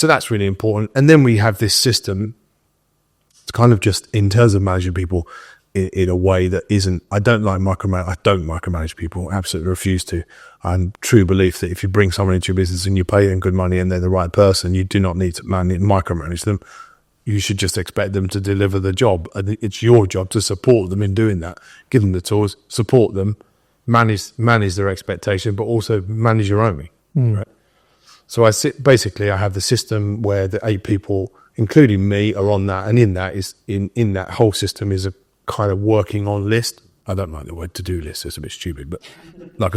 So that's really important. And then we have this system. It's kind of just in terms of managing people in a way that isn't, I don't micromanage people, absolutely refuse to. I'm true belief that if you bring someone into your business and you pay them good money and they're the right person, you do not need to micromanage them. You should just expect them to deliver the job. And it's your job to support them in doing that. Give them the tools, support them, manage their expectation, but also manage your own. Right? So I have the system where the 8 people, including me, are on that, and in that whole system is a kind of working on list. I don't like the word to-do list, it's a bit stupid, but like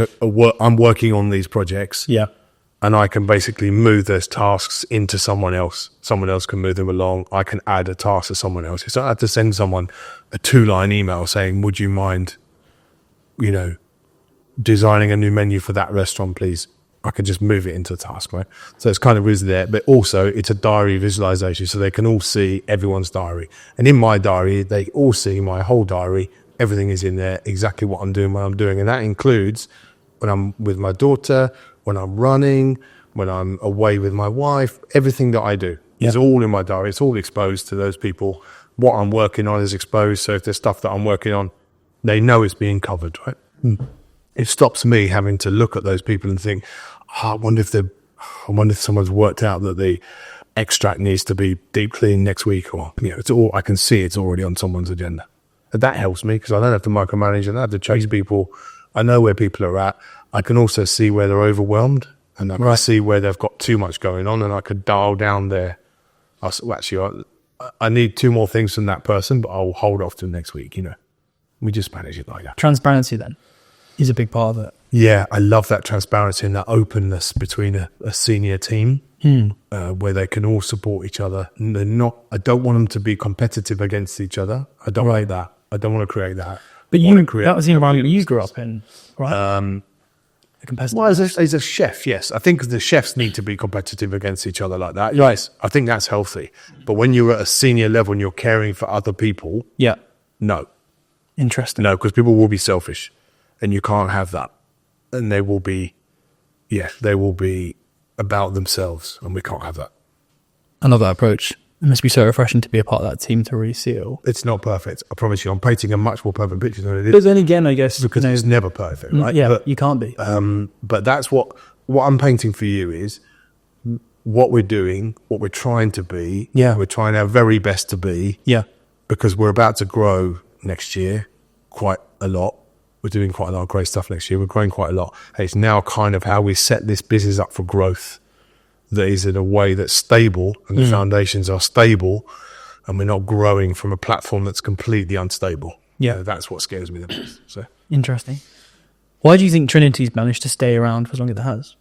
I'm working on these projects, and I can basically move those tasks into someone else. Someone else can move them along. I can add a task to someone else. So I have to send someone a 2-line email saying, would you mind, designing a new menu for that restaurant, please? I can just move it into a task, right? So it's kind of is there, but also it's a diary visualization, so they can all see everyone's diary. And in my diary, they all see my whole diary. Everything is in there, exactly what I'm doing, what I'm doing. And that includes when I'm with my daughter, when I'm running, when I'm away with my wife, everything that I do is all in my diary. It's all exposed to those people. What I'm working on is exposed. So if there's stuff that I'm working on, they know it's being covered, right? It stops me having to look at those people and think, I wonder if someone's worked out that the extract needs to be deep cleaned next week, or it's all I can see. It's already on someone's agenda, and that helps me because I don't have to micromanage. I don't have to chase people. I know where people are at. I can also see where they're overwhelmed, and I can see where they've got too much going on, and I could dial down their. I need 2 more things from that person, but I'll hold off till next week. We just manage it like that. Transparency then is a big part of it. Yeah, I love that transparency and that openness between a senior team where they can all support each other. And I don't want them to be competitive against each other. I don't like that. I don't want to create that. But that was the environment you grew up in, right? Well, as a chef, yes. I think the chefs need to be competitive against each other like that. Yes, I think that's healthy. But when you're at a senior level and you're caring for other people, no. Interesting. No, because people will be selfish and you can't have that. And they will be about themselves, and we can't have that. I love that approach. It must be so refreshing to be a part of that team to reseal. It's not perfect. I promise you. I'm painting a much more perfect picture than it is. But then again, I guess because it's never perfect, right? Yeah, but you can't be. But that's what I'm painting for you is what we're doing, what we're trying to be. Yeah, we're trying our very best to be. Yeah, because we're about to grow next year quite a lot. We're doing quite a lot of great stuff next year. We're growing quite a lot. It's now kind of how we set this business up for growth that is in a way that's stable and the foundations are stable and we're not growing from a platform that's completely unstable. Yeah. That's what scares me the most. So interesting. Why do you think Trinity's managed to stay around for as long as it has?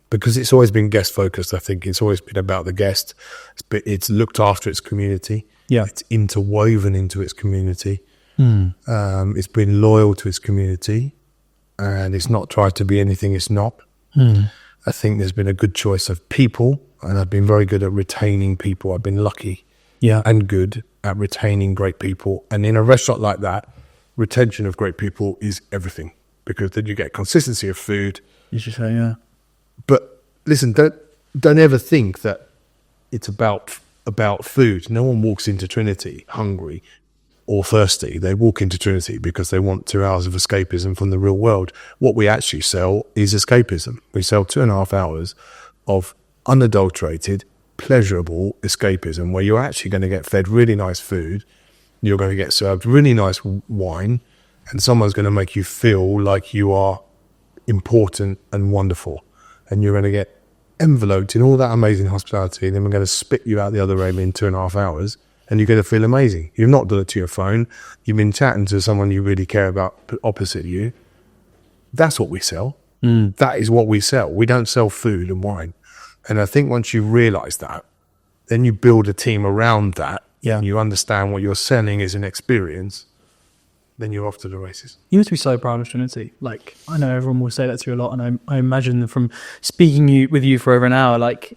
Because it's always been guest focused. I think it's always been about the guest. It's looked after its community. Yeah. It's interwoven into its community. It's been loyal to its community and it's not tried to be anything it's not. I think there's been a good choice of people and I've been very good at retaining people. I've been lucky and good at retaining great people. And in a restaurant like that, retention of great people is everything because then you get consistency of food. You should say, yeah. But listen, don't ever think that it's about food. No one walks into Trinity hungry or thirsty. They walk into Trinity because they want 2 hours of escapism from the real world. What we actually sell is escapism. We sell 2.5 hours of unadulterated, pleasurable escapism where you're actually going to get fed really nice food. You're going to get served really nice wine and someone's going to make you feel like you are important and wonderful. And you're going to get enveloped in all that amazing hospitality and then we're going to spit you out the other end in 2.5 hours. And you're going to feel amazing. You've not done it to your phone. You've been chatting to someone you really care about opposite you. That's what we sell. That is what we sell. We don't sell food and wine. And I think once you realise that, then you build a team around that. Yeah. And you understand what you're selling is an experience. Then you're off to the races. You must be so proud of Trinity. Like, I know everyone will say that to you a lot. And I imagine from speaking with you for over an hour, like,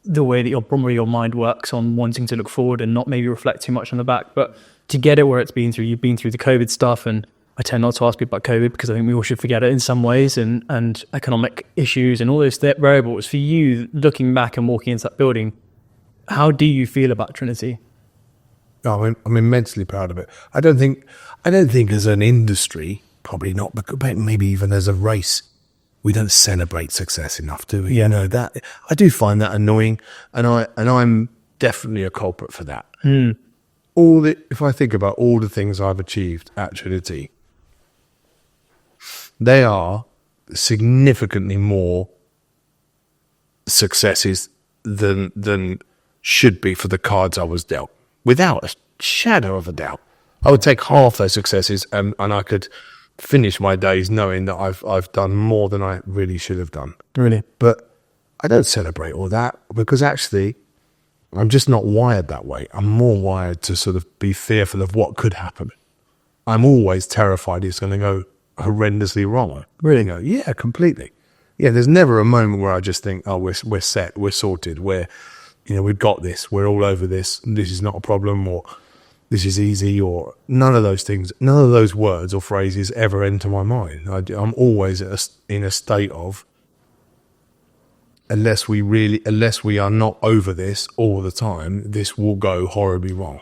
the way that your mind works on wanting to look forward and not maybe reflect too much on the back, but to get it where it's been through, you've been through the COVID stuff and I tend not to ask people about COVID because I think we all should forget it in some ways, and economic issues and all those variables. For you, looking back and walking into that building, how do you feel about Trinity? Oh, I'm immensely proud of it. I don't think as an industry, probably not, but maybe even as a race, we don't celebrate success enough, do we? Yeah. You know, that I do find that annoying, and I'm definitely a culprit for that. If I think about all the things I've achieved at Trinity, they are significantly more successes than should be for the cards I was dealt. Without a shadow of a doubt, I would take half those successes and I could finish my days knowing that I've done more than I really should have done. Really? But I don't celebrate all that because actually I'm just not wired that way. I'm more wired to sort of be fearful of what could happen. I'm always terrified it's going to go horrendously wrong. Really? Go, yeah, completely. Yeah, there's never a moment where I just think, oh, we're set, we're sorted, we've got this, we're all over this, this is not a problem, or this is easy, or none of those things, none of those words or phrases ever enter my mind. I'm always in a state of, unless we are not over this all the time, this will go horribly wrong.